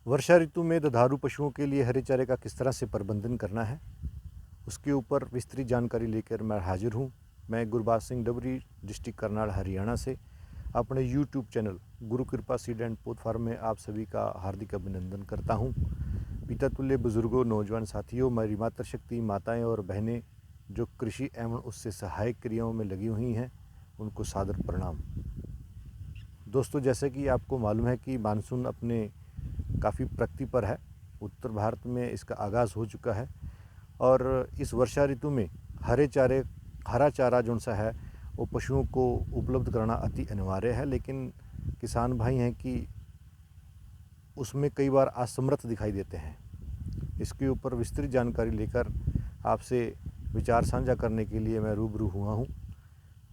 वर्षा ऋतु में दुधारू पशुओं के लिए हरे चारे का किस तरह से प्रबंधन करना है, उसके ऊपर विस्तृत जानकारी लेकर मैं हाजिर हूँ। मैं गुरबाज सिंह डबरी, डिस्ट्रिक्ट करनाल, हरियाणा से अपने यूट्यूब चैनल गुरु कृपा सीड एंड पोथ फार्म में आप सभी का हार्दिक अभिनंदन करता हूँ। पिता तुल्य बुजुर्गों, नौजवान साथियों, मेरी मातृशक्ति माताएं और बहनें जो कृषि एवं उससे सहायक क्रियाओं में लगी हुई हैं, उनको सादर प्रणाम। दोस्तों, जैसे कि आपको मालूम है कि मानसून अपने काफ़ी प्रगति पर है। उत्तर भारत में इसका आगाज़ हो चुका है और इस वर्षा ऋतु में हरा चारा जो सा है वो पशुओं को उपलब्ध कराना अति अनिवार्य है। लेकिन किसान भाई हैं कि उसमें कई बार असमर्थ दिखाई देते हैं। इसके ऊपर विस्तृत जानकारी लेकर आपसे विचार साझा करने के लिए मैं रूबरू हुआ हूँ।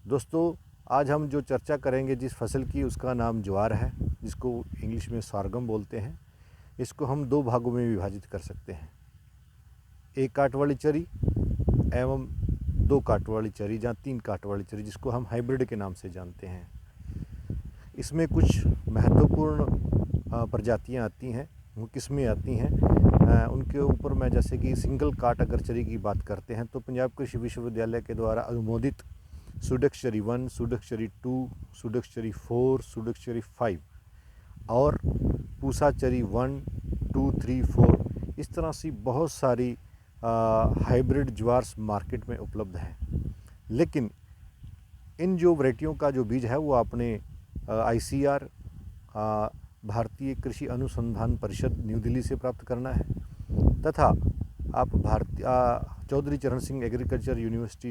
दोस्तों, आज हम जो चर्चा करेंगे जिस फसल की, उसका नाम ज्वार है, जिसको इंग्लिश में सॉर्गम बोलते हैं। इसको हम दो भागों में विभाजित कर सकते हैं, एक काट वाली चरी एवं दो काट वाली चरी, जहाँ तीन काट वाली चरी, जिसको हम हाइब्रिड के नाम से जानते हैं। इसमें कुछ महत्वपूर्ण प्रजातियां आती हैं, वो किस्में आती हैं। उनके ऊपर मैं, जैसे कि सिंगल काट अगर चरी की बात करते हैं तो पंजाब कृषि विश्वविद्यालय के द्वारा अनुमोदित सुडक्षरी 1, सुडक्षरी 2, सुडक्षरी 4, सुडक्षरी 5 और पूसा चरी 1, 2, 3, 4, इस तरह से बहुत सारी हाइब्रिड ज्वार्स मार्केट में उपलब्ध हैं। लेकिन इन जो वैरायटियों का जो बीज है वो आपने ICR भारतीय कृषि अनुसंधान परिषद न्यू दिल्ली से प्राप्त करना है, तथा आप चौधरी चरण सिंह एग्रीकल्चर यूनिवर्सिटी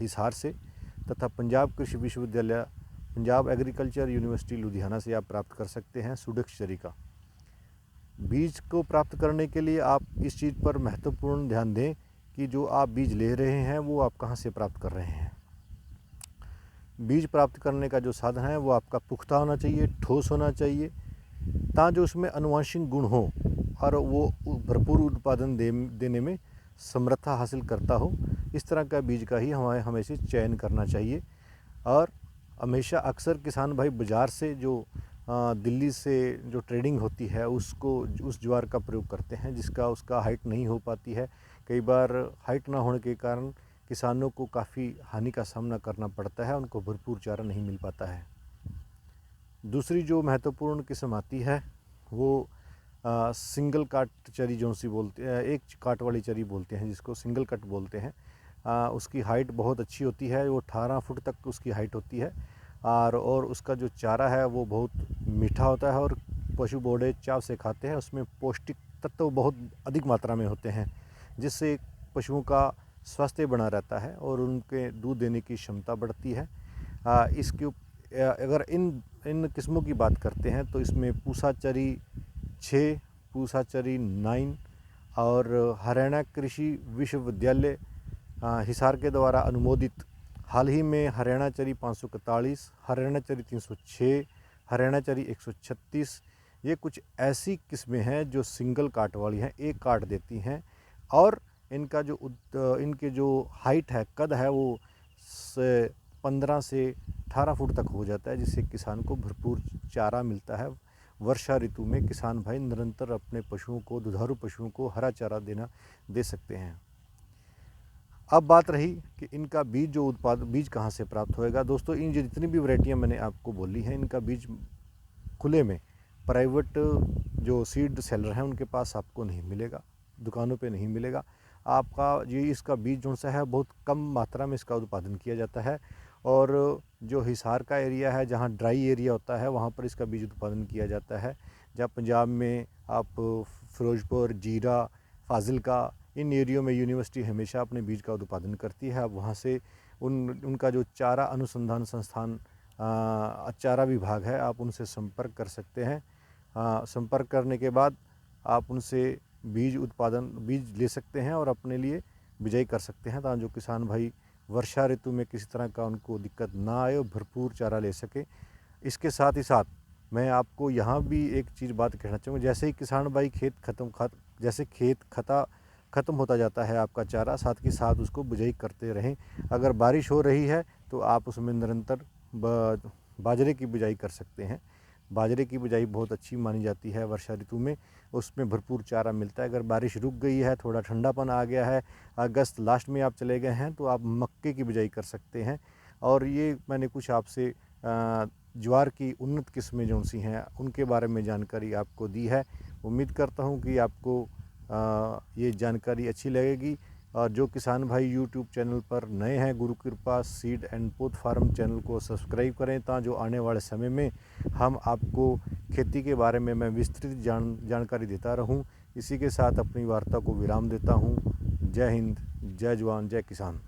हिसार से तथा पंजाब कृषि विश्वविद्यालय पंजाब एग्रीकल्चर यूनिवर्सिटी लुधियाना से आप प्राप्त कर सकते हैं सुडक्षरी का बीज। को प्राप्त करने के लिए आप इस चीज़ पर महत्वपूर्ण ध्यान दें कि जो आप बीज ले रहे हैं वो आप कहाँ से प्राप्त कर रहे हैं। बीज प्राप्त करने का जो साधन है वो आपका पुख्ता होना चाहिए, ठोस होना चाहिए, ताकि जो उसमें आनुवंशिक गुण हो और वो भरपूर उत्पादन देने में समर्थता हासिल करता हो। इस तरह का बीज का ही हमें से चयन करना चाहिए। और हमेशा अक्सर किसान भाई बाज़ार से जो दिल्ली से जो ट्रेडिंग होती है उस ज्वार का प्रयोग करते हैं, जिसका उसका हाइट नहीं हो पाती है। कई बार हाइट ना होने के कारण किसानों को काफ़ी हानि का सामना करना पड़ता है, उनको भरपूर चारा नहीं मिल पाता है। दूसरी जो महत्वपूर्ण किस्म आती है वो सिंगल काट चरी जो सी बोलते हैं, एक काट वाली चरी बोलते हैं, जिसको सिंगल कट बोलते हैं। उसकी हाइट बहुत अच्छी होती है, वो 18 फुट तक उसकी हाइट होती है और उसका जो चारा है वो बहुत मीठा होता है और पशु बड़े चाव से खाते हैं। उसमें पौष्टिक तत्व बहुत अधिक मात्रा में होते हैं, जिससे पशुओं का स्वास्थ्य बना रहता है और उनके दूध देने की क्षमता बढ़ती है। इसके अगर इन किस्मों की बात करते हैं तो इसमें पूसा चरी 6, पूसा चरी 9 और हरियाणा कृषि विश्वविद्यालय हिसार के द्वारा अनुमोदित हाल ही में हरियाणा चरी 541, हरियाणा चरी 306, हरियाणा चरी 136, ये कुछ ऐसी किस्में हैं जो सिंगल काट वाली हैं, एक काट देती हैं और इनके जो हाइट है, कद है, वो 15 से 18 फुट तक हो जाता है, जिससे किसान को भरपूर चारा मिलता है। वर्षा ऋतु में किसान भाई निरंतर अपने पशुओं को, दुधारू पशुओं को हरा चारा दे सकते हैं। अब बात रही कि इनका बीज कहाँ से प्राप्त होएगा। दोस्तों, इन जितनी भी वैरायटियाँ मैंने आपको बोली हैं, इनका बीज खुले में प्राइवेट जो सीड सेलर हैं उनके पास आपको नहीं मिलेगा, दुकानों पे नहीं मिलेगा। इसका बीज जो सा है बहुत कम मात्रा में इसका उत्पादन किया जाता है और जो हिसार का एरिया है, जहाँ ड्राई एरिया होता है, वहाँ पर इसका बीज उत्पादन किया जाता है। जहाँ पंजाब में आप फिरोजपुर, जीरा, फाजिलका, इन एरियो में यूनिवर्सिटी हमेशा अपने बीज का उत्पादन करती है। आप वहाँ से उनका जो चारा अनुसंधान संस्थान चारा विभाग है, आप उनसे संपर्क कर सकते हैं। संपर्क करने के बाद आप उनसे बीज ले सकते हैं और अपने लिए बिजाई कर सकते हैं, ताकि जो किसान भाई वर्षा ऋतु में किसी तरह का उनको दिक्कत ना आए और भरपूर चारा ले सके। इसके साथ ही साथ मैं आपको यहाँ भी एक बात कहना चाहूँगा, जैसे ही किसान भाई खेत ख़त्म होता जाता है आपका चारा, साथ के साथ उसको बिजाई करते रहें। अगर बारिश हो रही है तो आप उसमें निरंतर बाजरे की बिजाई कर सकते हैं, बाजरे की बिजाई बहुत अच्छी मानी जाती है वर्षा ऋतु में, उसमें भरपूर चारा मिलता है। अगर बारिश रुक गई है, थोड़ा ठंडापन आ गया है, अगस्त लास्ट में आप चले गए हैं, तो आप मक्के की बिजाई कर सकते हैं। और ये मैंने कुछ आपसे ज्वार की उन्नत किस्में जो सी हैं उनके बारे में जानकारी आपको दी है। उम्मीद करता हूँ कि आपको ये जानकारी अच्छी लगेगी। और जो किसान भाई यूट्यूब चैनल पर नए हैं, गुरु कृपा सीड एंड पोथ फार्म चैनल को सब्सक्राइब करें, ताकि जो आने वाले समय में हम आपको खेती के बारे में मैं विस्तृत जानकारी देता रहूं। इसी के साथ अपनी वार्ता को विराम देता हूं। जय हिंद, जय जवान, जय किसान।